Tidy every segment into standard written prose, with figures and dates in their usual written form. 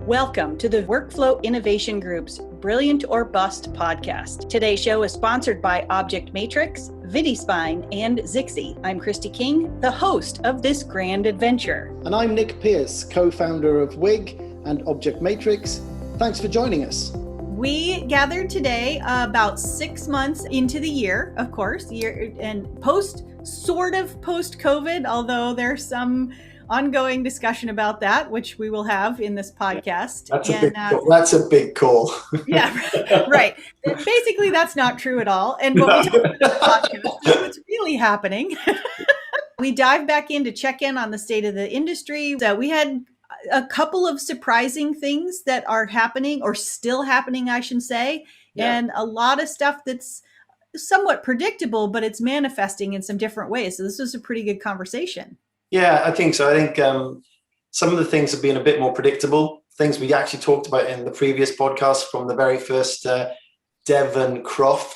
Welcome to the Workflow Innovation Group's Brilliant or Bust podcast. Today's show is sponsored by Object Matrix, Vidispine, and Zixi. I'm Christy King, the host of this grand adventure. And I'm Nick Pearce, co-founder of WIG and Object Matrix. Thanks for joining us. We gathered today about 6 months into the year, of course, and post-COVID, although there's some ongoing discussion about that, which we will have in this podcast. That's a big call. Yeah, right. Basically, that's not true at all. And what we talk about in the podcast is what's really happening. We dive back in to check in on the state of the industry. So we had a couple of surprising things that are happening, or still happening, I should say, and a lot of stuff that's somewhat predictable, but it's manifesting in some different ways. So this was a pretty good conversation. Yeah, I think so. I think some of the things have been a bit more predictable. Things we actually talked about in the previous podcast from the very first Davenport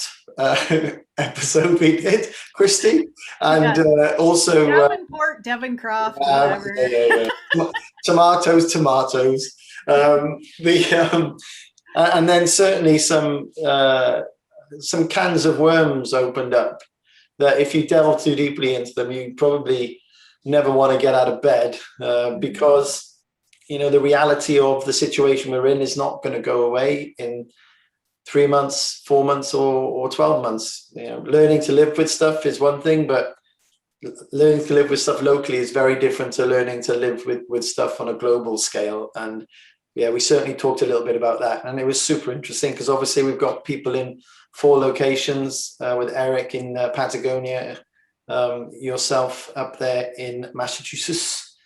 episode we did, Christy, and also Davenport, whatever. Tomatoes. And then certainly some cans of worms opened up that if you delve too deeply into them, you probably never want to get out of bed because, you know, the reality of the situation we're in is not going to go away in 3 months, 4 months, or 12 months. You know, learning to live with stuff is one thing, but learning to live with stuff locally is very different to learning to live with stuff on a global scale. And yeah, we certainly talked a little bit about that. And it was super interesting because obviously we've got people in 4 locations with Eric in Patagonia, yourself up there in Massachusetts,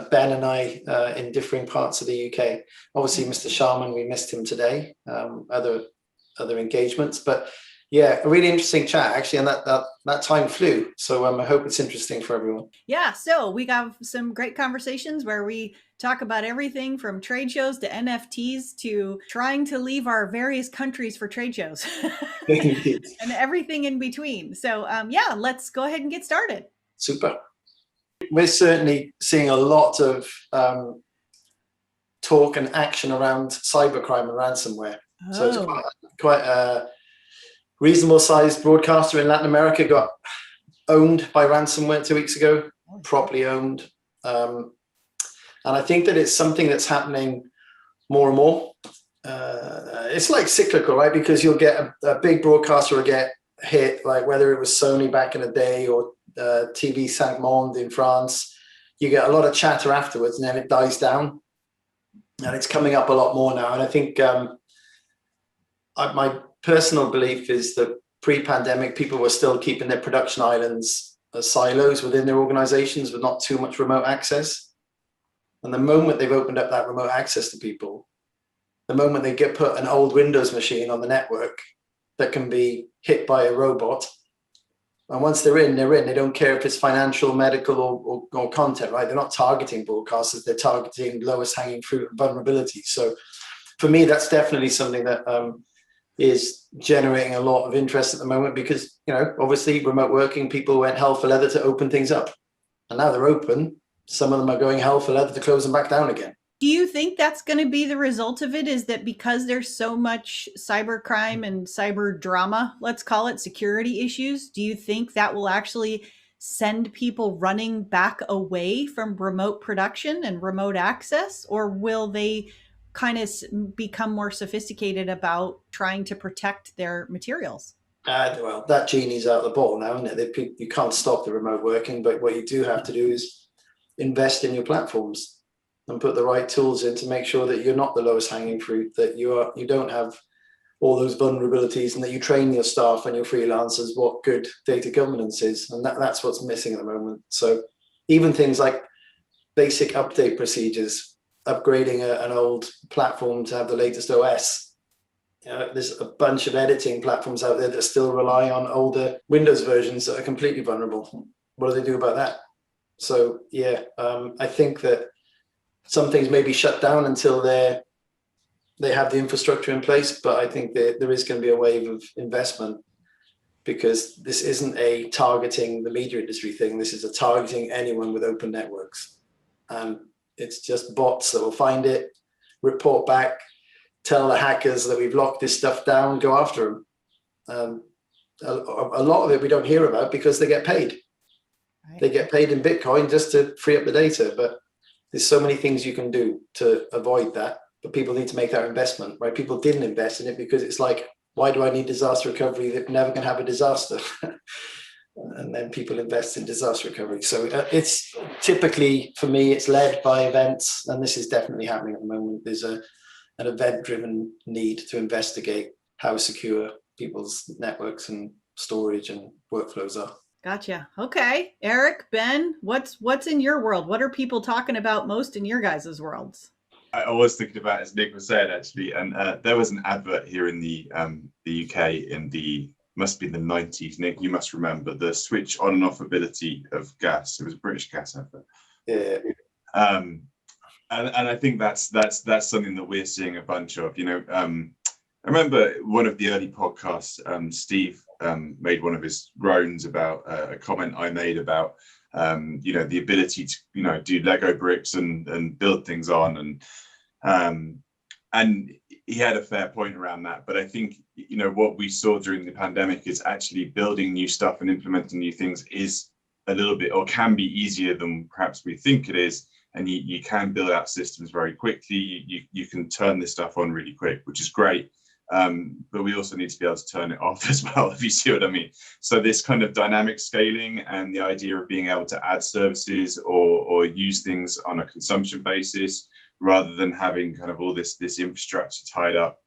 Ben and I in differing parts of the UK. Obviously, Mr. Sharman, we missed him today, other engagements. But yeah, a really interesting chat, actually, and that time flew. So I hope it's interesting for everyone. Yeah, so we got some great conversations where we talk about everything from trade shows to NFTs to trying to leave our various countries for trade shows and everything in between. So let's go ahead and get started. Super. We're certainly seeing a lot of talk and action around cybercrime and ransomware. Oh. So it's quite a reasonable sized broadcaster in Latin America got owned by ransomware 2 weeks ago, properly owned. And I think that it's something that's happening more and more. It's like cyclical, right? Because you'll get a big broadcaster will get hit, like whether it was Sony back in the day or TV Saint Monde in France. You get a lot of chatter afterwards and then it dies down. And it's coming up a lot more now. And I think my personal belief is that pre-pandemic, people were still keeping their production islands as silos within their organizations with not too much remote access. And the moment they've opened up that remote access to people, the moment they get put an old Windows machine on the network that can be hit by a robot, and once they're in, they're in. They don't care if it's financial, medical, or content, right? They're not targeting broadcasters. They're targeting lowest hanging fruit and vulnerabilities. So for me, that's definitely something that is generating a lot of interest at the moment because, you know, obviously remote working, people went hell for leather to open things up. And now they're open. Some of them are going hell for leather to close them back down again. Do you think that's going to be the result of it? Is that because there's so much cybercrime and cyber drama, let's call it, security issues? Do you think that will actually send people running back away from remote production and remote access? Or will they kind of become more sophisticated about trying to protect their materials? Well, that genie's out of the bottle now, isn't it? You can't stop the remote working, but what you do have to do is invest in your platforms and put the right tools in to make sure that you're not the lowest hanging fruit, that you don't have all those vulnerabilities, and that you train your staff and your freelancers what good data governance is. And that's what's missing at the moment. So even things like basic update procedures, upgrading an old platform to have the latest OS. You know, there's a bunch of editing platforms out there that still rely on older Windows versions that are completely vulnerable. What do they do about that? So yeah, I think that some things may be shut down until they have the infrastructure in place, but I think that there is going to be a wave of investment because this isn't a targeting the media industry thing. This is a targeting anyone with open networks. And it's just bots that will find it. report back, tell the hackers that we've locked this stuff down, go after them. A lot of it we don't hear about because they get paid. Right. They get paid in Bitcoin just to free up the data. But there's so many things you can do to avoid that. But people need to make that investment, right? People didn't invest in it because it's like, why do I need disaster recovery that never can have a disaster? And then people invest in disaster recovery. So it's typically, for me, it's led by events. And this is definitely happening at the moment. There's an event-driven need to investigate how secure people's networks and storage and workflows are. Gotcha. Okay. Eric, Ben, what's in your world? What are people talking about most in your guys' worlds? I was thinking about, as Nick was saying, actually, and there was an advert here in the UK in must be the 90s. Nick, you must remember the switch on and off ability of gas. It was a British gas advert. Yeah. And I think that's something that we're seeing a bunch of. I remember one of the early podcasts, Steve made one of his groans about a comment I made about the ability to do Lego bricks and build things on, and he had a fair point around that. But I think what we saw during the pandemic is actually building new stuff and implementing new things is a little bit, or can be, easier than perhaps we think it is. And you can build out systems very quickly. You can turn this stuff on really quick, which is great. But we also need to be able to turn it off as well, if you see what I mean. So this kind of dynamic scaling and the idea of being able to add services or use things on a consumption basis, rather than having kind of all this infrastructure tied up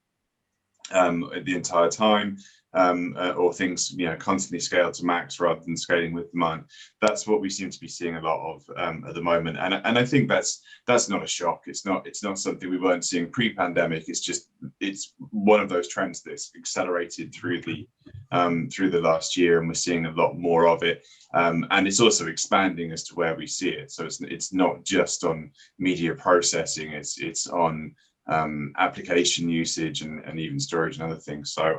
the entire time, or things constantly scaled to max rather than scaling with demand. That's what we seem to be seeing a lot of at the moment, and I think that's not a shock. It's not something we weren't seeing pre-pandemic. It's one of those trends that's accelerated through the last year, and we're seeing a lot more of it. And it's also expanding as to where we see it. So it's not just on media processing. It's on application usage and even storage and other things. So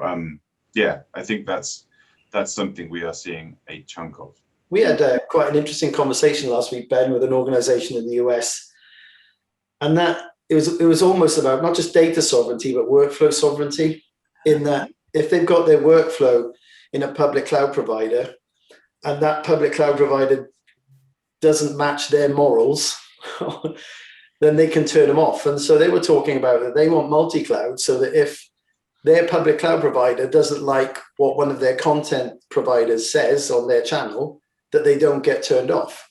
yeah, I think that's something we are seeing a chunk of. We had quite an interesting conversation last week, Ben, with an organization in the US, and that it was almost about not just data sovereignty but workflow sovereignty. In that, if they've got their workflow in a public cloud provider, and that public cloud provider doesn't match their morals, then they can turn them off. And so they were talking about that they want multi-cloud, so that if their public cloud provider doesn't like what one of their content providers says on their channel, that they don't get turned off.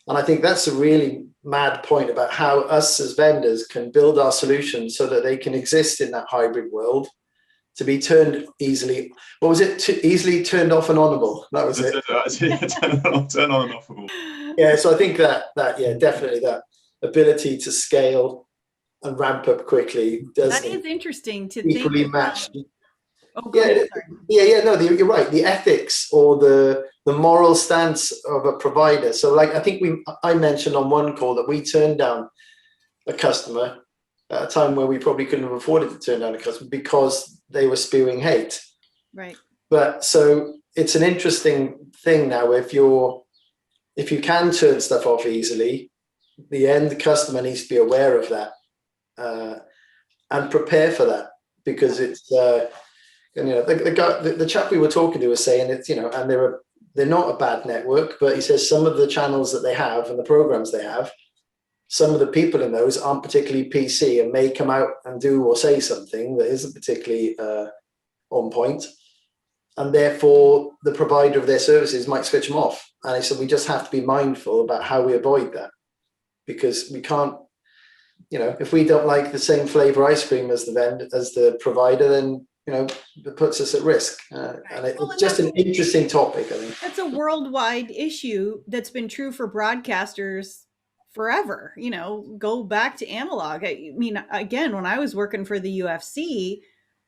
And I think that's a really mad point about how us as vendors can build our solutions so that they can exist in that hybrid world, to be turned easily. What was it? Easily turned off and onable. That was it. Turn on and offable. Yeah. So I think that definitely that ability to scale and ramp up quickly that is interesting to equally think match. Oh, yeah. No, you're right. The ethics or the moral stance of a provider. So, like, I think I mentioned on one call that we turned down a customer at a time where we probably couldn't have afforded to turn down a customer because they were spewing hate. Right. But so it's an interesting thing now. If you can turn stuff off easily, the end customer needs to be aware of that. And prepare for that, because it's the chap we were talking to was saying it's and they're not a bad network, but he says some of the channels that they have and the programs they have, some of the people in those aren't particularly PC and may come out and do or say something that isn't particularly on point, and therefore the provider of their services might switch them off. And he said we just have to be mindful about how we avoid that, because we can't. If we don't like the same flavor ice cream as the provider, then it puts us at risk. And it's just an interesting topic, I think. That's a worldwide issue that's been true for broadcasters forever. Go back to analog. I mean, again, when I was working for the UFC,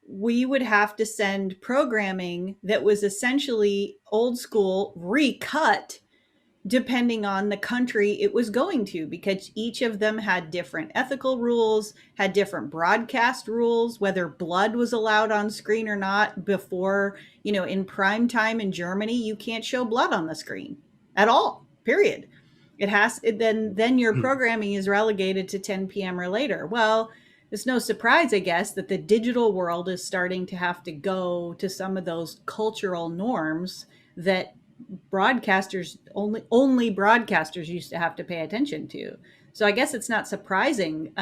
we would have to send programming that was essentially old school, recut, depending on the country it was going to, because each of them had different ethical rules, had different broadcast rules, whether blood was allowed on screen or not. Before, in prime time in Germany, you can't show blood on the screen at all, period. Then your programming is relegated to 10 p.m. or later. Well, it's no surprise, I guess, that the digital world is starting to have to go to some of those cultural norms that only broadcasters used to have to pay attention to. So I guess it's not surprising,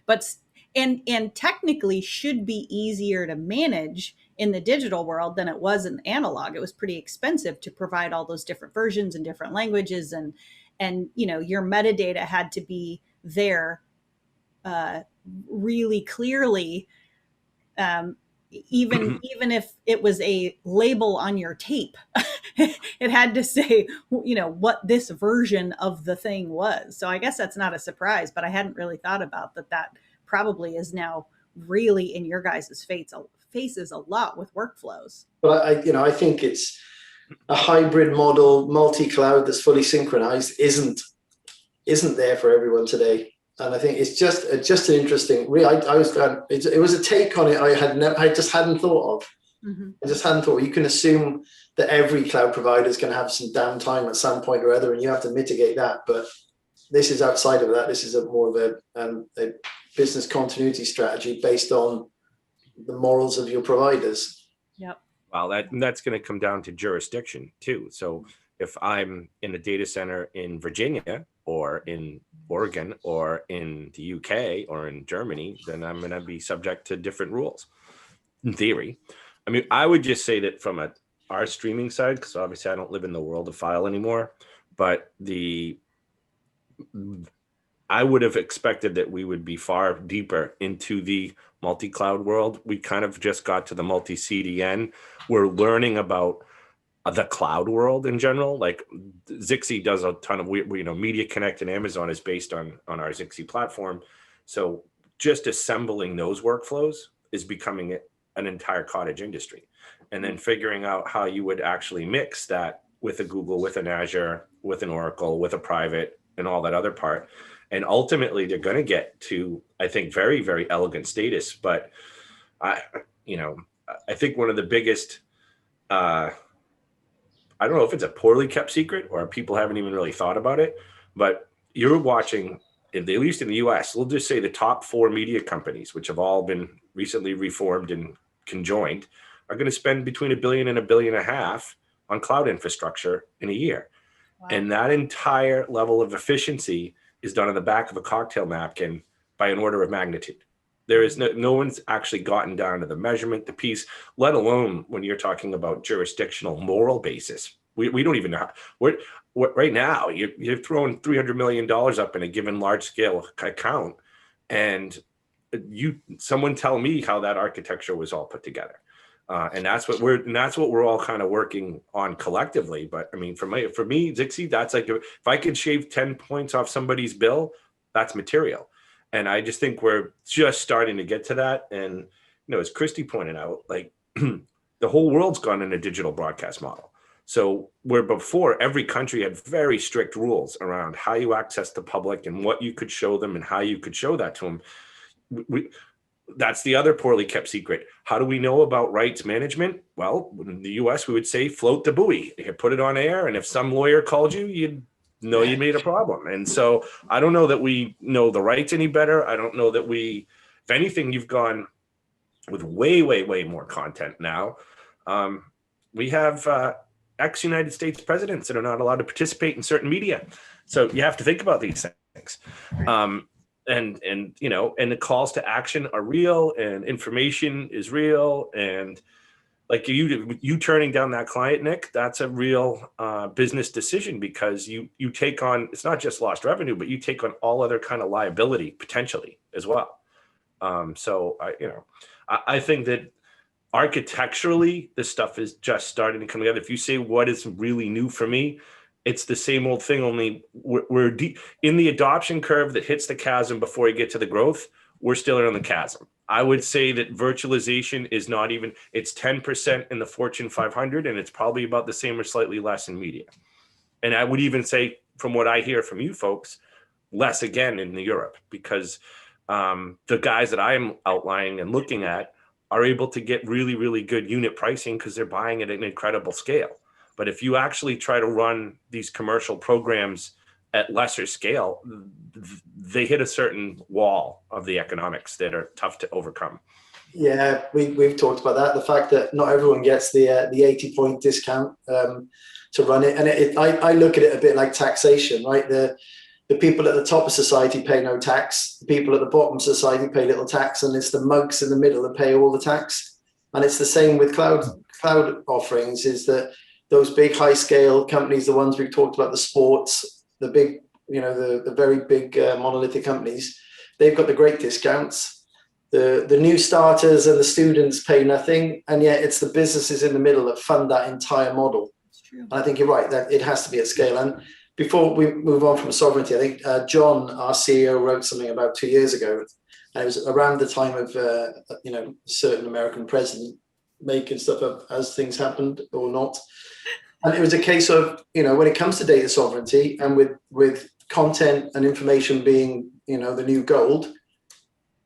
but and technically should be easier to manage in the digital world than it was in analog. It was pretty expensive to provide all those different versions and different languages, and your metadata had to be there really clearly, even if it was a label on your tape. It had to say what this version of the thing was. So I guess that's not a surprise, but I hadn't really thought about that probably is now really in your guys' faces a lot with workflows. But I think it's a hybrid model, multi-cloud that's fully synchronized isn't there for everyone today. And I think it's just an interesting. I was glad it was a take on it I just hadn't thought of. Mm-hmm. I just hadn't thought. You can assume that every cloud provider is going to have some downtime at some point or other, and you have to mitigate that. But this is outside of that. This is more of a business continuity strategy based on the morals of your providers. Yep. Well, that's going to come down to jurisdiction too. So if I'm in a data center in Virginia or in Oregon or in the UK or in Germany, then I'm going to be subject to different rules in theory. I mean, I would just say that from our streaming side, because obviously I don't live in the world of file anymore, but I would have expected that we would be far deeper into the multi-cloud world. We kind of just got to the multi-CDN. We're learning about the cloud world in general. Like Zixi does a ton of, Media Connect and Amazon is based on our Zixi platform. So just assembling those workflows is becoming an entire cottage industry. And then figuring out how you would actually mix that with a Google, with an Azure, with an Oracle, with a private, and all that other part. And ultimately, they're going to get to, I think, very, very elegant status. But I think one of the biggest, I don't know if it's a poorly kept secret or people haven't even really thought about it, but you're watching, at least in the US, we'll just say the top 4 media companies, which have all been recently reformed and conjoined, are going to spend between $1 billion and $1.5 billion on cloud infrastructure in a year. Wow. And that entire level of efficiency is done on the back of a cocktail napkin by an order of magnitude. There is no one's actually gotten down to the measurement, the piece, let alone when you're talking about jurisdictional moral basis. We don't even know what right now you're throwing $300 million up in a given large scale account, and someone tell me how that architecture was all put together. And that's what we're all kind of working on collectively. But I mean, for me, Zixi, that's like, if I could shave 10 points off somebody's bill, that's material. And I just think we're just starting to get to that. And, as Christy pointed out, like the whole world's gone in a digital broadcast model. So where before every country had very strict rules around how you access the public and what you could show them and how you could show that to them. That's the other poorly kept secret. How do we know about rights management? Well, in the US, we would say float the buoy. You put it on air, and if some lawyer called you, you'd know you made a problem. And so I don't know that we know the rights any better. I don't know that if anything, you've gone with way, way, way more content now. We have ex-United States presidents that are not allowed to participate in certain media. So you have to think about these things. And the calls to action are real, and information is real. And like you turning down that client, Nick, that's a real business decision, because you take on, it's not just lost revenue, but you take on all other kind of liability potentially as well. So I think that architecturally, this stuff is just starting to come together. If you say what is really new for me, it's the same old thing, only we're deep in the adoption curve that hits the chasm before you get to the growth. We're still in the chasm. I would say that virtualization is not even, it's 10% in the Fortune 500, and it's probably about the same or slightly less in media. And I would even say, from what I hear from you folks, less again in Europe, because the guys that I'm outlining and looking at are able to get really, really good unit pricing because they're buying at an incredible scale. But if you actually try to run these commercial programs at lesser scale, they hit a certain wall of the economics that are tough to overcome. Yeah, we've talked about that. The fact that not everyone gets the 80-point discount to run it, and I look at it a bit like taxation, right? The people at the top of society pay no tax. The people at the bottom of society pay little tax, and it's the mugs in the middle that pay all the tax. And it's the same with cloud offerings. Is that those big high scale companies, the ones we've talked about, the sports, the big, the very big monolithic companies, they've got the great discounts. The new starters and the students pay nothing, and yet it's the businesses in the middle that fund that entire model. That's true. And I think you're right, that it has to be at scale. And before we move on from sovereignty, I think John, our CEO, wrote something about 2 years ago, and it was around the time of a certain American president making stuff up as things happened or not. And it was a case of, when it comes to data sovereignty and with content and information being, the new gold,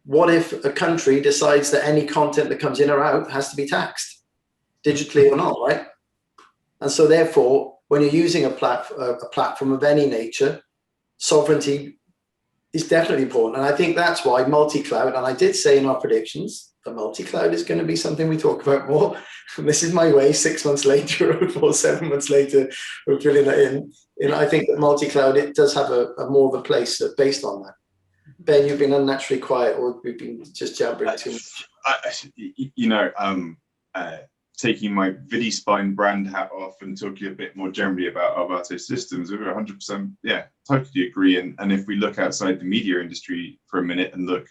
what if a country decides that any content that comes in or out has to be taxed, digitally or not, right? And so therefore, when you're using a platform of any nature, sovereignty is definitely important. And I think that's why multi-cloud, and I did say in our predictions, that multi-cloud is going to be something we talk about more. And this is my way, 6 months later or 7 months later, we're filling that in. And I think that multi-cloud, it does have a more of a place based on that. Ben, you've been unnaturally quiet, or we've been just jabbering too much. Taking my Vidispine brand hat off and talking a bit more generally about Arvato systems, we're 100%, totally agree. And if we look outside the media industry for a minute and look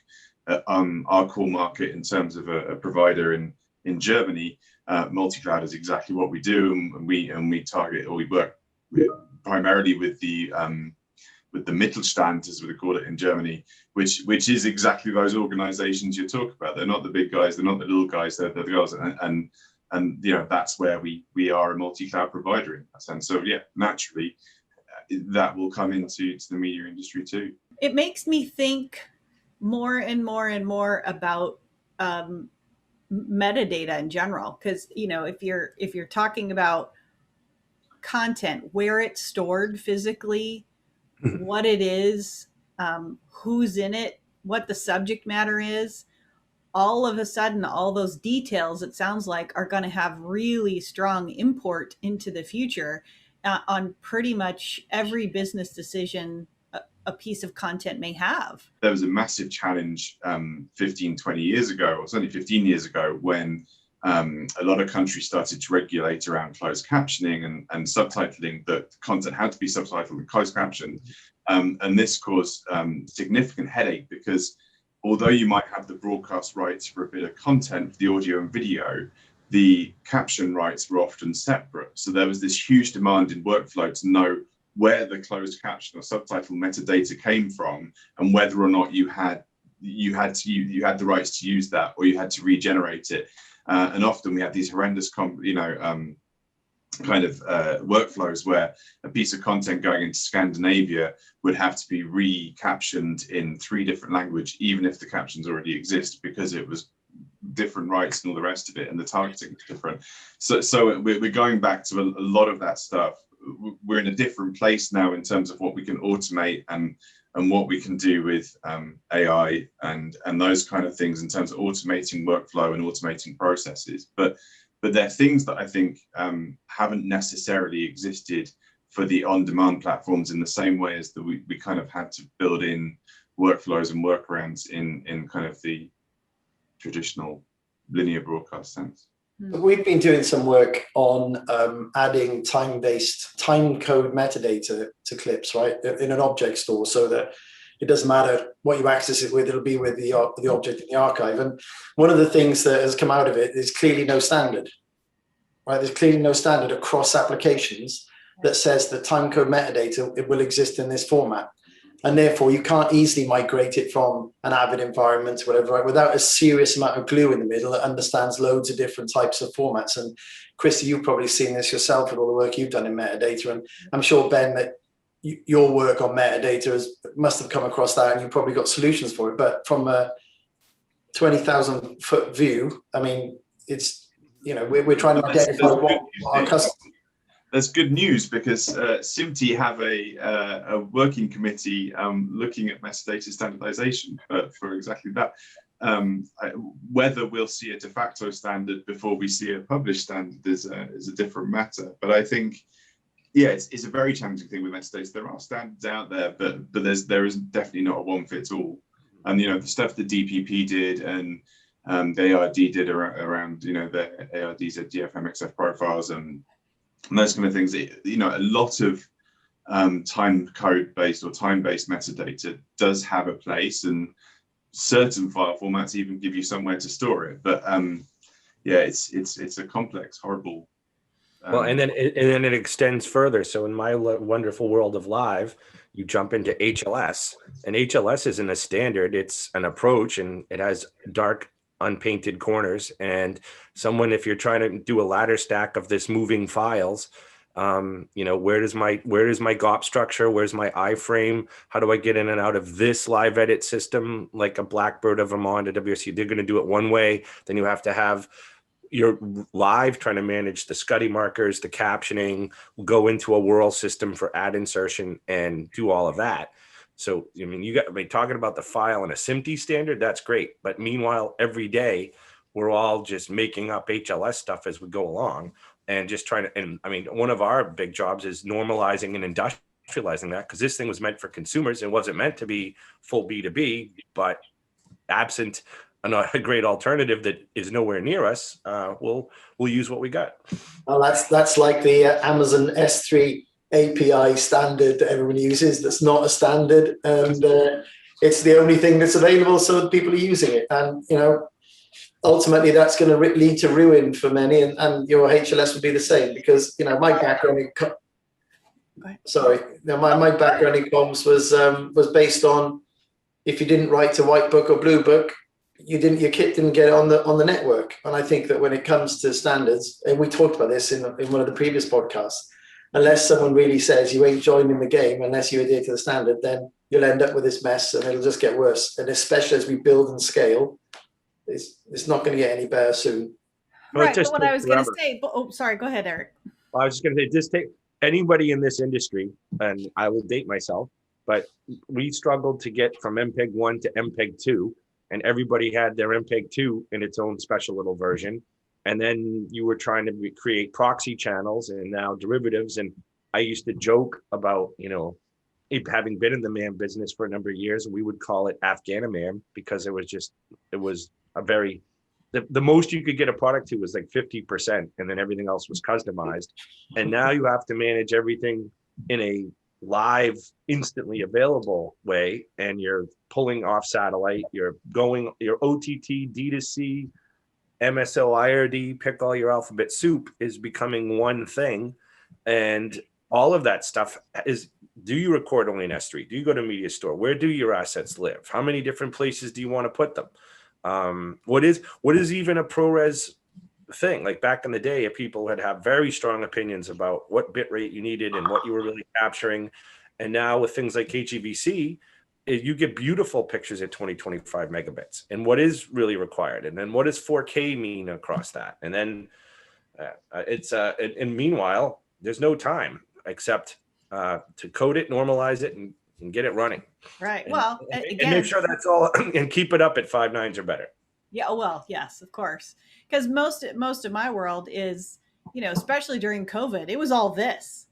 at our core market in terms of a provider in Germany, multi-cloud is exactly what we do, and we target, or we work primarily with the Mittelstand, as we call it in Germany, which is exactly those organizations you talk about. They're not the big guys, they're not the little guys, they're the girls, and that's where we are a multi-cloud provider in that sense. So naturally that will come into the media industry too. It makes me think more and more and more about metadata in general, because if you're talking about content, where it's stored physically, what it is, who's in it, what the subject matter is, all of a sudden, all those details, it sounds like, are going to have really strong import into the future on pretty much every business decision a piece of content may have. There was a massive challenge 15, 20 years ago, or certainly 15 years ago, when a lot of countries started to regulate around closed captioning and subtitling, that content had to be subtitled and closed captioned. And this caused significant headache, because although you might have the broadcast rights for a bit of content for the audio and video, the caption rights were often separate. So there was this huge demand in workflow to know where the closed caption or subtitle metadata came from, and whether or not you had the rights to use that, or you had to regenerate it. And often we have these horrendous workflows where a piece of content going into Scandinavia would have to be recaptioned in 3 different languages, even if the captions already exist, because it was different rights and all the rest of it, and the targeting is different. So we're going back to a lot of that stuff. We're in a different place now in terms of what we can automate and what we can do with AI and those kind of things in terms of automating workflow and automating processes. But there are things that I think haven't necessarily existed for the on-demand platforms in the same way as that we kind of had to build in workflows and workarounds in kind of the traditional linear broadcast sense. We've been doing some work on adding time-based time code metadata to clips, right, in an object store, so that it doesn't matter what you access it with, it'll be with the object in the archive. And one of the things that has come out of it is clearly no standard, right? There's clearly no standard across applications that says that time code metadata, it will exist in this format. And therefore, you can't easily migrate it from an Avid environment to whatever, right, without a serious amount of glue in the middle that understands loads of different types of formats. And Christy, you've probably seen this yourself with all the work you've done in metadata. And I'm sure, Ben, that your work on metadata must have come across that, and you've probably got solutions for it. But from a 20,000 foot view, I mean, it's, we're trying to identify what our customers. That's good news, because SIMTI have a working committee looking at metadata standardization for exactly that. Whether we'll see a de facto standard before we see a published standard is a different matter. But I think, yeah, it's a very challenging thing with metadata. There are standards out there, but there is definitely not a one fits all. And the stuff that DPP did and the ARD did around the ARD's DFMXF profiles and those kind of things, a lot of time code based or time based metadata does have a place, and certain file formats even give you somewhere to store it. But yeah, it's a complex, horrible. Well, and then it extends further. So in my wonderful world of live, you jump into HLS, and HLS isn't a standard; it's an approach, and it has dark, unpainted corners. And someone, if you're trying to do a ladder stack of this moving files, where does my GOP structure? Where's my iframe? How do I get in and out of this live edit system? Like a Blackbird, a Vermont, a WRC, they're going to do it one way. Then you have to have your live trying to manage the Scuddy markers, the captioning, go into a whirl system for ad insertion and do all of that. So, talking about the file and a SIMTI standard, that's great. But meanwhile, every day, we're all just making up HLS stuff as we go along and just trying to, one of our big jobs is normalizing and industrializing that, because this thing was meant for consumers. It wasn't meant to be full B2B, but absent a great alternative that is nowhere near us, we'll use what we got. Well, that's like the Amazon S3 API standard that everyone uses. That's not a standard, and it's the only thing that's available, so people are using it. And ultimately, that's going to lead to ruin for many. And your HLS would be the same, because my background in my background in comms was based on, if you didn't write to White Book or Blue Book, your kit didn't get on the network. And I think that when it comes to standards, and we talked about this in one of the previous podcasts, unless someone really says you ain't joining the game unless you adhere to the standard, then you'll end up with this mess, and it'll just get worse. And especially as we build and scale, it's not going to get any better soon. Right. But what I was going to say, sorry, go ahead, Eric. I was just going to say, just take anybody in this industry, and I will date myself, but we struggled to get from MPEG 1 to MPEG 2. And everybody had their MPEG 2 in its own special little version. And then you were trying to create proxy channels and now derivatives. And I used to joke about, having been in the MAM business for a number of years, we would call it Afghanimam, because it was a very, the most you could get a product to was like 50%. And then everything else was customized. And now you have to manage everything in a live, instantly available way, and you're pulling off satellite, you're going your OTT, D2C, MSO, IRD, pick all your alphabet soup is becoming one thing. And all of that stuff is, do you record only in S3? Do you go to media store? Where do your assets live? How many different places do you want to put them? What is even a ProRes thing? Like back in the day, people would have very strong opinions about what bit rate you needed and what you were really capturing. And now with things like HEVC, you get beautiful pictures at 20-25 megabits. And what is really required? And then what does 4K mean across that? And then and meanwhile, there's no time except to code it, normalize it, and get it running. Right. And make sure that's all, and keep it up at 5 nines or better. Yeah, well, yes, of course. Because most of my world is, especially during COVID, it was all this.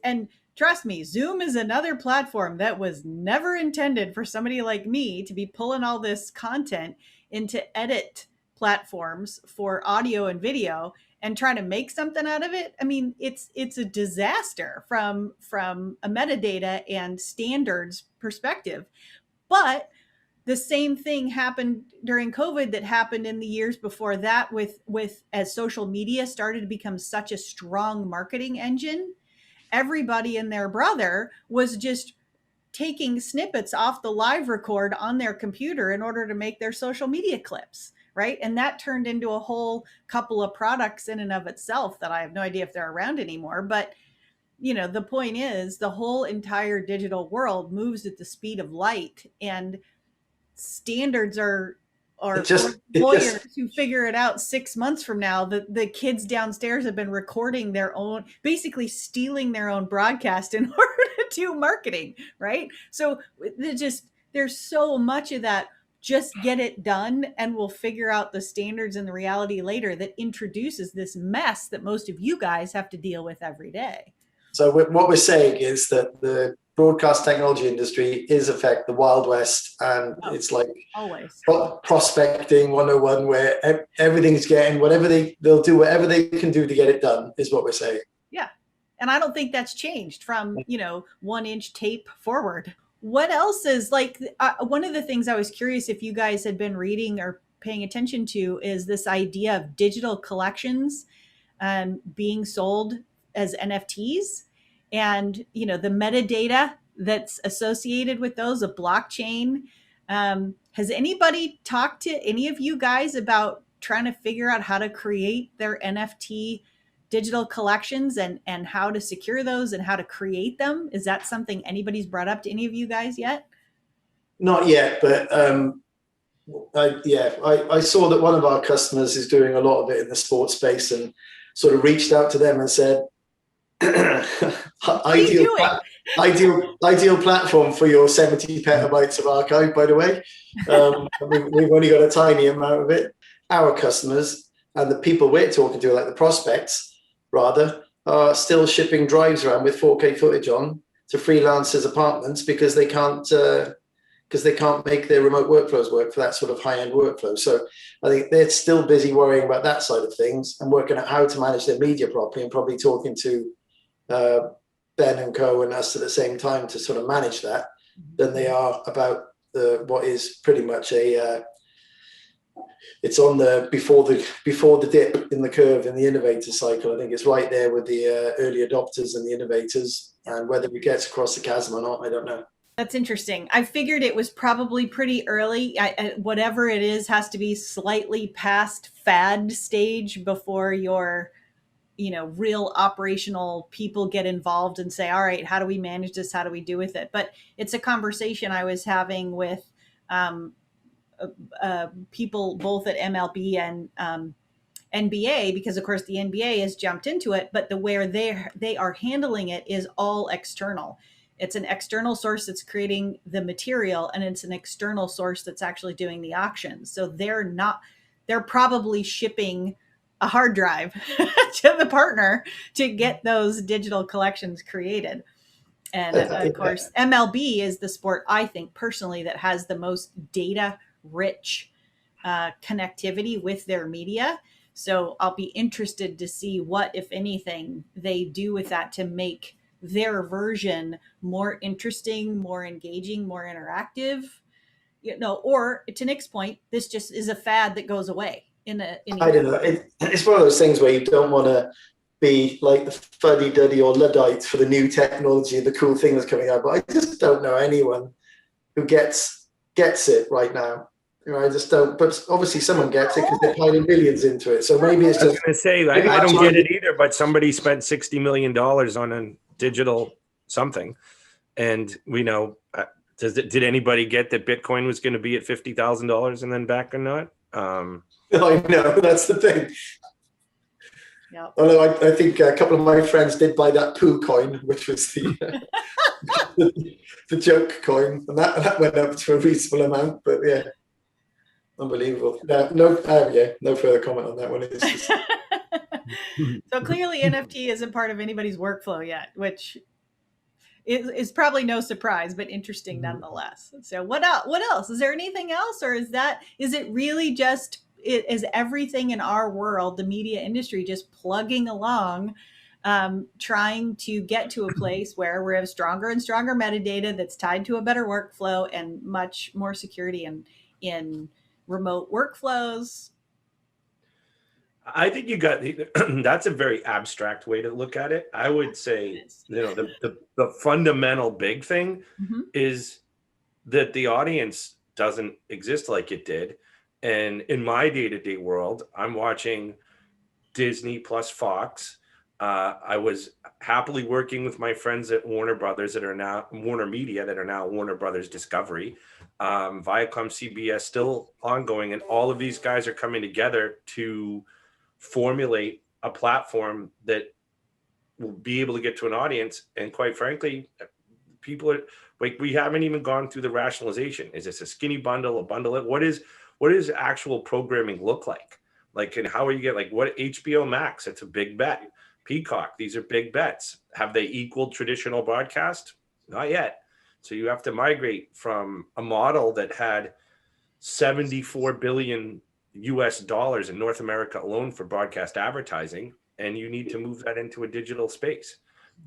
And trust me, Zoom is another platform that was never intended for somebody like me to be pulling all this content into edit platforms for audio and video and trying to make something out of it. It's a disaster from a metadata and standards perspective. But the same thing happened during COVID that happened in the years before that with as social media started to become such a strong marketing engine. Everybody and their brother was just taking snippets off the live record on their computer in order to make their social media clips, right? And that turned into a whole couple of products in and of itself that I have no idea if they're around anymore. But, the point is the whole entire digital world moves at the speed of light, and standards are or lawyers who figure it out 6 months from now. The kids downstairs have been recording their own, basically stealing their own broadcast in order to do marketing, right? So there's so much of that. Just get it done and we'll figure out the standards and the reality later, that introduces this mess that most of you guys have to deal with every day. So what we're saying is that the broadcast technology industry is, in fact, the Wild West, and it's like always prospecting 101, where everything's getting whatever they'll do whatever they can do to get it done, is what we're saying. Yeah. And I don't think that's changed from, 1-inch tape forward. What else is like, one of the things I was curious if you guys had been reading or paying attention to is this idea of digital collections being sold as NFTs. And, the metadata that's associated with those, a blockchain. Has anybody talked to any of you guys about trying to figure out how to create their NFT digital collections and how to secure those and how to create them? Is that something anybody's brought up to any of you guys yet? Not yet, but I saw that one of our customers is doing a lot of it in the sports space, and sort of reached out to them and said, ideal platform for your 70 petabytes of archive, by the way. We've only got a tiny amount of it. Our customers and the people we're talking to, like the prospects rather, are still shipping drives around with 4K footage on to freelancers' apartments because they can't make their remote workflows work for that sort of high-end workflow. So I think they're still busy worrying about that side of things and working out how to manage their media properly, and probably talking to Ben and Co and us at the same time to sort of manage that, than they are about what is pretty much it's on the before the dip in the curve in the innovator cycle. I think it's right there with the early adopters and the innovators, and whether it gets across the chasm or not, I don't know. That's interesting. I figured it was probably pretty early. Whatever it is has to be slightly past fad stage before your real operational people get involved and say, all right, how do we manage this? How do we do with it? But it's a conversation I was having with people both at MLB and NBA, because of course the NBA has jumped into it, but where they are handling it is all external. It's an external source that's creating the material, and it's an external source that's actually doing the auctions. So they're probably shipping a hard drive to the partner to get those digital collections created. And of course, MLB is the sport, I think personally, that has the most data rich connectivity with their media. So I'll be interested to see what, if anything, they do with that to make their version more interesting, more engaging, more interactive, or to Nick's point, this just is a fad that goes away. I don't know. It's one of those things where you don't want to be like the fuddy-duddy or Luddites for the new technology, the cool thing that's coming out. But I just don't know anyone who gets it right now. I just don't. But obviously, someone gets it because they're piling millions into it. So maybe it's just. I was going to say I don't get it either. But somebody spent $60 million on a digital something, and we know. Did anybody get that Bitcoin was going to be at $50,000 and then back or not? I know, that's the thing. Yep. Although I think a couple of my friends did buy that poo coin, which was the the joke coin, and that went up to a reasonable amount. But yeah, unbelievable. No further comment on that one. It's just... So clearly NFT isn't part of anybody's workflow yet, which is probably no surprise, but interesting nonetheless. So what else? Is there anything else, or is it really just, is everything in our world, the media industry, just plugging along, trying to get to a place where we have stronger and stronger metadata that's tied to a better workflow and much more security in remote workflows? I think you got that's a very abstract way to look at it. I would say, the fundamental big thing is that the audience doesn't exist like it did. And in my day-to-day world, I'm watching Disney plus Fox I was happily working with my friends at Warner Brothers that are now Warner Media, that are now Warner Brothers Discovery. Viacom, CBS still ongoing, and all of these guys are coming together to formulate a platform that will be able to get to an audience. And quite frankly, people are like, we haven't even gone through the rationalization. Is this a skinny bundle, a bundle? What is actual programming look like? Like, and how are you get, like, what HBO Max? It's a big bet. Peacock, these are big bets. Have they equaled traditional broadcast? Not yet. So you have to migrate from a model that had 74 billion US dollars in North America alone for broadcast advertising, and you need to move that into a digital space.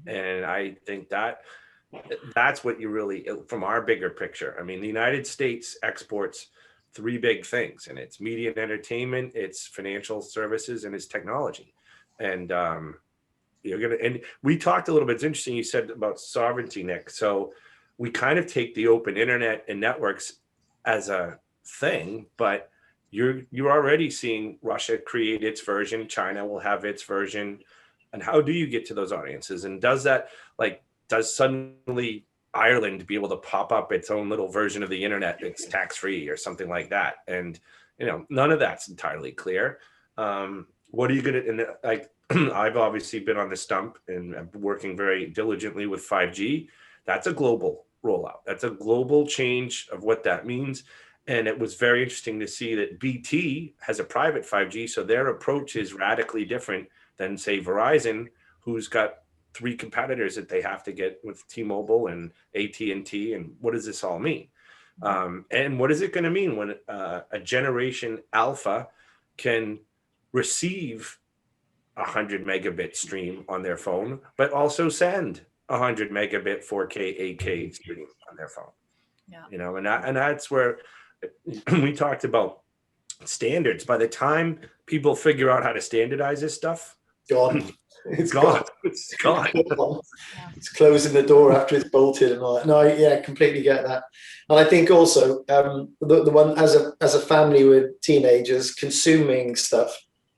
And I think that's what you really, from our bigger picture. I mean, the United States exports three big things, and it's media and entertainment, it's financial services, and it's technology. And and we talked a little bit, it's interesting you said about sovereignty, Nick. So we kind of take the open internet and networks as a thing, but you're already seeing Russia create its version, China will have its version. And how do you get to those audiences? And does suddenly Ireland be able to pop up its own little version of the internet that's tax-free or something like that? And none of that's entirely clear. What are you gonna, and like I've obviously been on the stump and I'm working very diligently with 5G. That's a global rollout. That's a global change of what that means. And it was very interesting to see that BT has a private 5G, so their approach is radically different than, say, Verizon, who's got three competitors that they have to get with T-Mobile and AT&T. And what does this all mean? And what is it going to mean when a generation alpha can receive 100 megabit stream on their phone, but also send 100 megabit 4K, 8K stream on their phone? Yeah. And that's where we talked about standards. By the time people figure out how to standardize this stuff, it's gone. It's gone. It's closing the door after it's bolted and all that. No, yeah, completely get that. And I think also the one as a family with teenagers, consuming stuff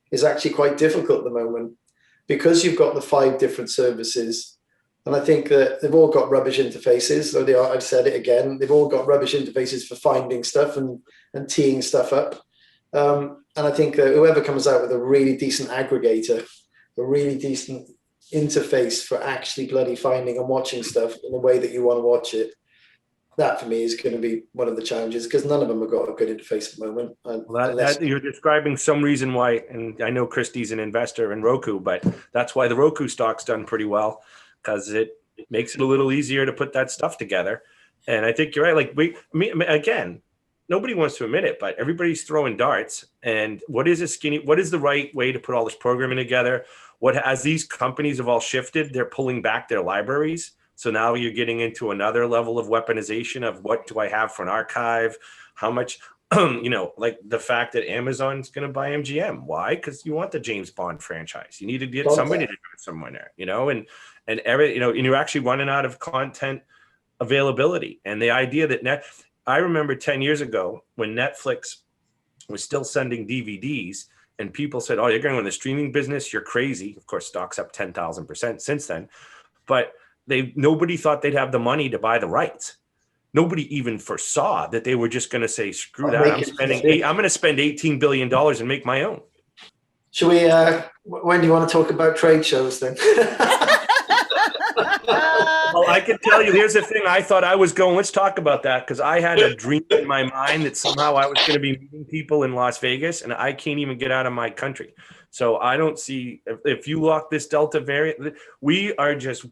is actually quite difficult at the moment because you've got the 5 different services. And I think that they've all got rubbish interfaces. So I've said it again. They've all got rubbish interfaces for finding stuff and teeing stuff up. And I think that whoever comes out with a really decent aggregator, a really decent interface for actually bloody finding and watching stuff in the way that you want to watch it, that for me is going to be one of the challenges, because none of them have got a good interface at the moment. Well, you're describing some reason why, and I know Christy's an investor in Roku, but that's why the Roku stock's done pretty well, because it makes it a little easier to put that stuff together. And I think you're right. Like again, nobody wants to admit it, but everybody's throwing darts. And what is the right way to put all this programming together? As these companies have all shifted, they're pulling back their libraries. So now you're getting into another level of weaponization of what do I have for an archive? How much, like the fact that Amazon's going to buy MGM. Why? Because you want the James Bond franchise. You need to get somebody to do it somewhere, and you're actually running out of content availability. And the idea that I remember 10 years ago when Netflix was still sending DVDs and people said, oh, you're going in the streaming business, you're crazy. Of course, stock's up 10,000% since then. But nobody thought they'd have the money to buy the rights. Nobody even foresaw that they were just going to say, screw that. I'm going to spend $18 billion and make my own. Should we, when do you want to talk about trade shows then? Well, I can tell you, here's the thing. I thought I was going, let's talk about that, because I had a dream in my mind that somehow I was going to be meeting people in Las Vegas, and I can't even get out of my country. So I don't see, if you lock this Delta variant, we are just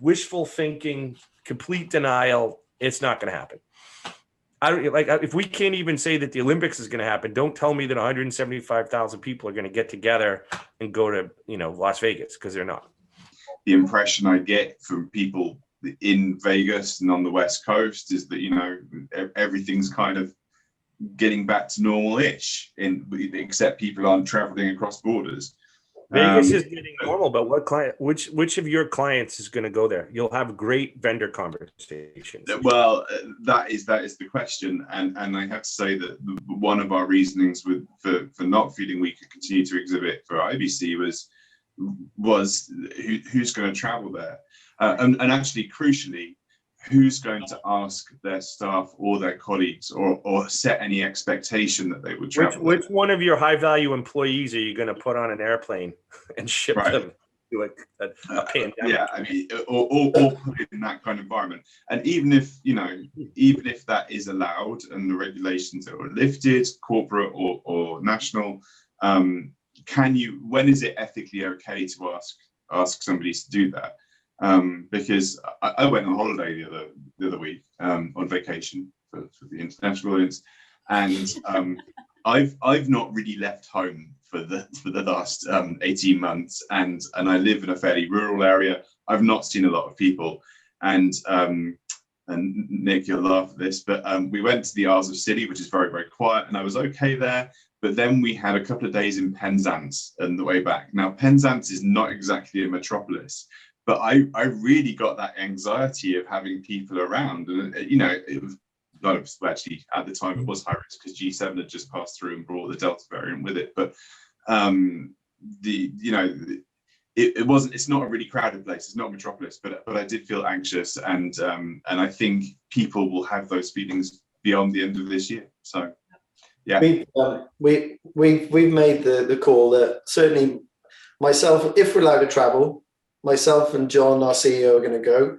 wishful thinking, complete denial. It's not going to happen. If we can't even say that the Olympics is going to happen, don't tell me that 175,000 people are going to get together and go to, Las Vegas, because they're not. The impression I get from people in Vegas and on the West Coast is that, everything's kind of getting back to normal-ish, except people aren't traveling across borders. Vegas is getting normal, but which of your clients is going to go there? You'll have great vendor conversations. Well, that is the question, and I have to say that one of our reasonings for not feeling we could continue to exhibit for IBC was was who's going to travel there, and actually crucially, who's going to ask their staff or their colleagues or set any expectation that they would travel. Which one of your high value employees are you going to put on an airplane and ship them to a pandemic? Yeah, I mean, or put it in that kind of environment. And even if that is allowed and the regulations are lifted, corporate or national, when is it ethically okay to ask somebody to do that? Because I went on holiday the other week on vacation for the international audience, and I've not really left home for the last 18 months, and I live in a fairly rural area. I've not seen a lot of people, and Nick, you'll laugh at this, but we went to the Isles of Scilly, which is very, very quiet, and I was okay there. But then we had a couple of days in Penzance on the way back. Now, Penzance is not exactly a metropolis, but I really got that anxiety of having people around. And, it was a lot of, actually, at the time, it was high risk because G7 had just passed through and brought the Delta variant with it. But, it's not a really crowded place. It's not a metropolis, but I did feel anxious. And I think people will have those feelings beyond the end of this year. So. Yeah, we've made the call that certainly myself, if we're allowed to travel, myself and John, our CEO, are going to go.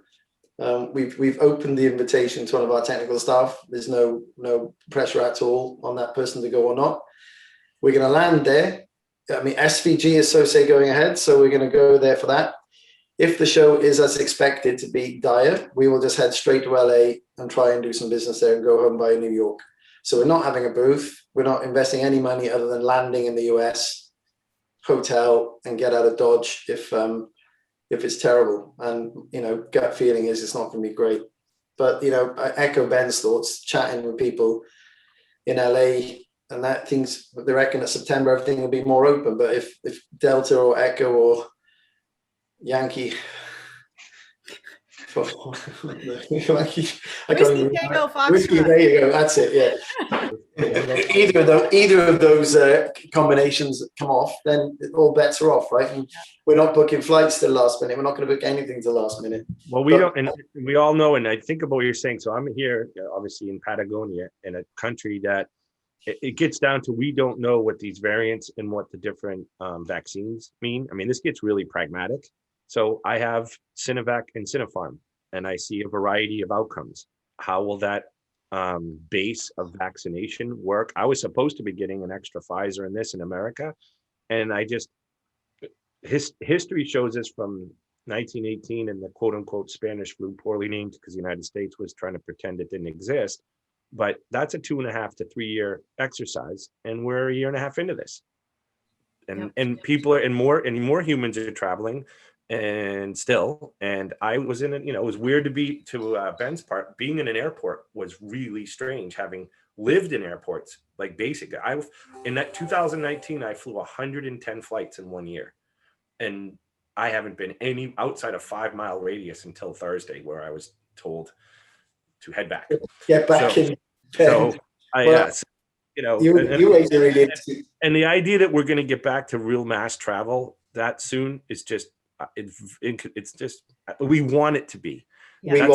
We've opened the invitation to one of our technical staff. There's no pressure at all on that person to go or not. We're going to land there. I mean, SVG is going ahead, so we're going to go there for that. If the show is as expected to be dire, we will just head straight to LA and try and do some business there and go home by New York. So we're not having a booth. We're not investing any money other than landing in the US, hotel, and get out of Dodge if it's terrible. And, gut feeling is it's not going to be great. But, I echo Ben's thoughts, chatting with people in LA, and that they reckon that September everything will be more open. But if Delta or Echo or Yankee... Whiskey Tango Foxtrot. Whiskey, there you go. That's it. Yeah. either of those combinations come off, then all bets are off, right? And we're not booking flights till last minute. We're not going to book anything till last minute. Well, we don't, and we all know. And I think about what you're saying. So I'm here, obviously, in Patagonia, in a country that it gets down to we don't know what these variants and what the different vaccines mean. I mean, this gets really pragmatic. So I have Sinovac and Sinopharm, and I see a variety of outcomes. How will that base of vaccination work? I was supposed to be getting an extra Pfizer in this in America, and history shows us from 1918 and the quote unquote Spanish flu, poorly named because the United States was trying to pretend it didn't exist. But that's a 2.5 to 3 year exercise, and we're a year and a half into this, and people are and more humans are traveling. And I was in it, it was weird to be Ben's part. Being in an airport was really strange, having lived in airports, like basically. In that 2019, I flew 110 flights in 1 year. And I haven't been any outside a 5 mile radius until Thursday, where I was told to head back. Get back in. So you raised a really and the idea that we're going to get back to real mass travel that soon is just, it's just, we want it to be. Yeah.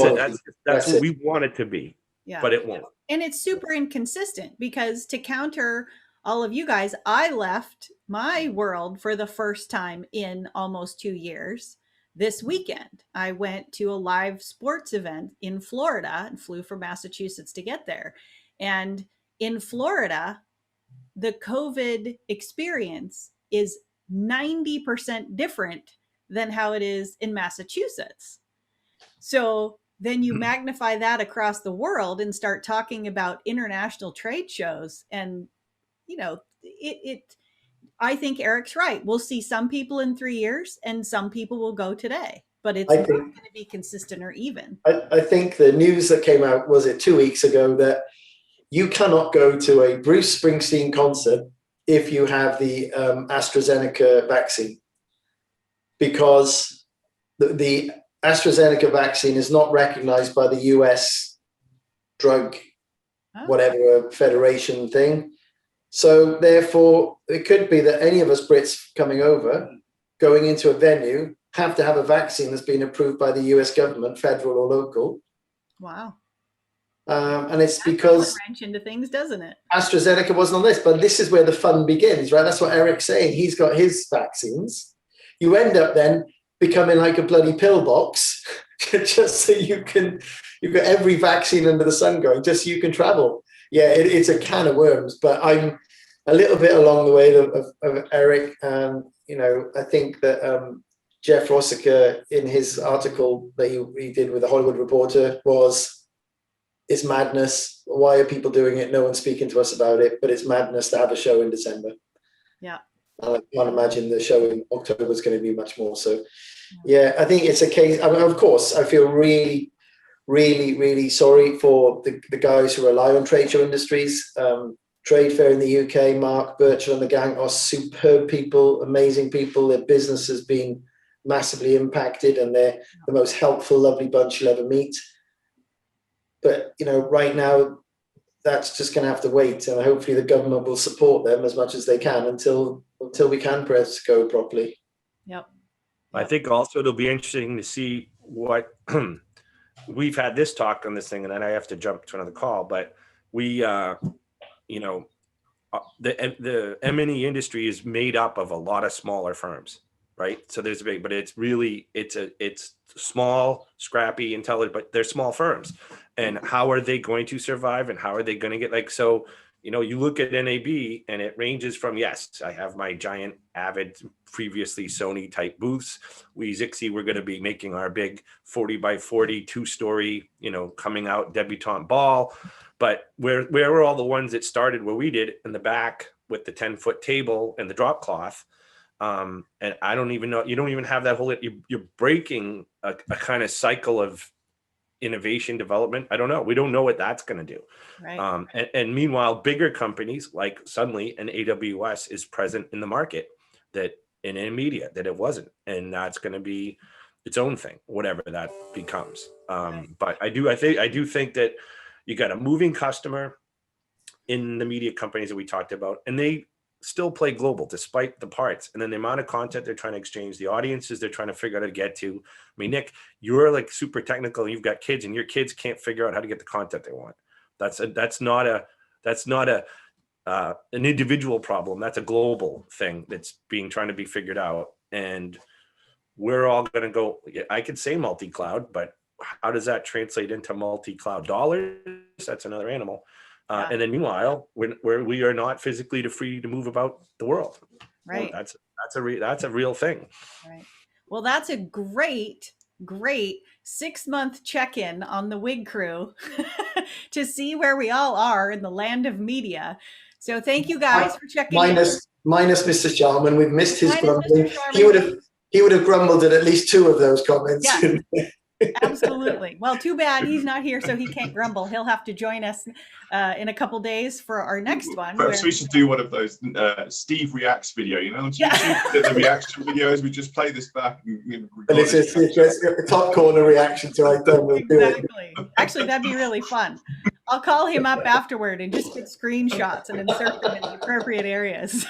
That's what we want it to be. Yeah. But it won't. And it's super inconsistent because to counter all of you guys, I left my world for the first time in almost 2 years. This weekend, I went to a live sports event in Florida and flew from Massachusetts to get there. And in Florida, the COVID experience is 90% different than how it is in Massachusetts. So then you magnify that across the world and start talking about international trade shows. And, I think Eric's right. We'll see some people in 3 years and some people will go today, but it's not going to be consistent or even. I think the news that came out, was it 2 weeks ago, that you cannot go to a Bruce Springsteen concert if you have the AstraZeneca vaccine, because the AstraZeneca vaccine is not recognized by the US drug, whatever federation thing. So therefore, it could be that any of us Brits coming over going into a venue have to have a vaccine that's been approved by the US government, federal or local. Wow. And it's That because puts a wrench into things, doesn't it? AstraZeneca wasn't on this, but this is where the fun begins, right? That's what Eric's saying. He's got his vaccines. You end up then becoming like a bloody pillbox just so you've got every vaccine under the sun going, just so you can travel. Yeah, it's a can of worms, but I'm a little bit along the way of Eric. You know, I think that Jeff Rossiker, in his article that he did with the Hollywood Reporter, it's madness. Why are people doing it? No one's speaking to us about it, but it's madness to have a show in December. Yeah. I can't imagine the show in October is going to be much more. So, yeah, I think it's a case. I mean, of course, I feel really, really, really sorry for the guys who rely on trade show industries. Trade Fair in the UK, Mark, Birchall and the gang are superb people, amazing people. Their business has been massively impacted and they're the most helpful, lovely bunch you'll ever meet. But, you know, right now, that's just going to have to wait. And hopefully the government will support them as much as they can until we can press go properly. Yep. I think also it'll be interesting to see what we've had this talk on this thing, and then I have to jump to another call, but we, you know, the M&E industry is made up of a lot of smaller firms, right? So there's a big, but it's really, it's small, scrappy, intelligent, but they're small firms. And how are they going to survive and how are they going to get so, you know, you look at NAB and it ranges from, yes, I have my giant Avid, previously Sony type booths. We Zixi, we're going to be making our big 40 by 40, 2-story, you know, coming out debutante ball. But where were all the ones that started where we did in the back with the 10-foot table and the drop cloth? And I don't even know, you don't even have that whole, you're breaking a kind of cycle of innovation development. I don't know. We don't know what that's going to do. Right. And meanwhile, bigger companies like suddenly an AWS is present in the market that in NVIDIA that it wasn't. And that's going to be its own thing, whatever that becomes. Right. But I do think that you got a moving customer in the media companies that we talked about, and they still play global despite the parts. And then the amount of content they're trying to exchange, the audiences they're trying to figure out how to get to. I mean, Nick, you're like super technical and you've got kids and your kids can't figure out how to get the content they want. That's not an individual problem. That's a global thing that's trying to be figured out. And we're all going to go, I could say multi-cloud, but how does that translate into multi-cloud dollars? That's another animal. And then meanwhile, where we are not physically free to move about the world. Right. That's a real thing. Right. Well, that's a great 6-month check-in on the WIG crew to see where we all are in the land of media. So thank you guys for checking in. Minus Mr. Sharman. We've missed his grumbling. He would have grumbled at least 2 of those comments. Yeah. Absolutely. Well, too bad he's not here, so he can't grumble. He'll have to join us in a couple days for our next one. Perhaps we should do one of those Steve Reacts video, you know, on YouTube, the reaction videos. We just play this back. And it's a top corner reaction to I don't know. Exactly. Actually, that'd be really fun. I'll call him up afterward and just get screenshots and insert them in the appropriate areas.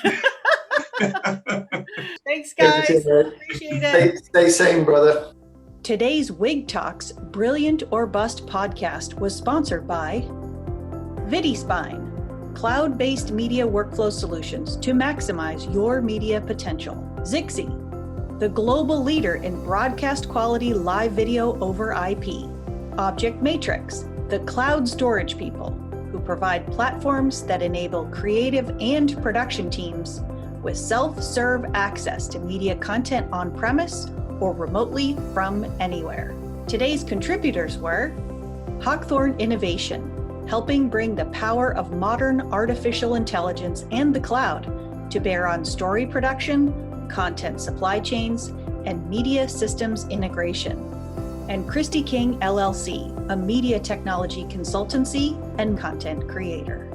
Thanks, guys. Appreciate it. Stay sane, brother. Today's WIG Talks Brilliant or Bust podcast was sponsored by Vidispine, cloud-based media workflow solutions to maximize your media potential. Zixi, the global leader in broadcast quality live video over IP. Object Matrix, the cloud storage people who provide platforms that enable creative and production teams with self-serve access to media content on-premise or remotely from anywhere. Today's contributors were Hawthorne Innovation, helping bring the power of modern artificial intelligence and the cloud to bear on story production, content supply chains, and media systems integration. And Christy King LLC, a media technology consultancy and content creator.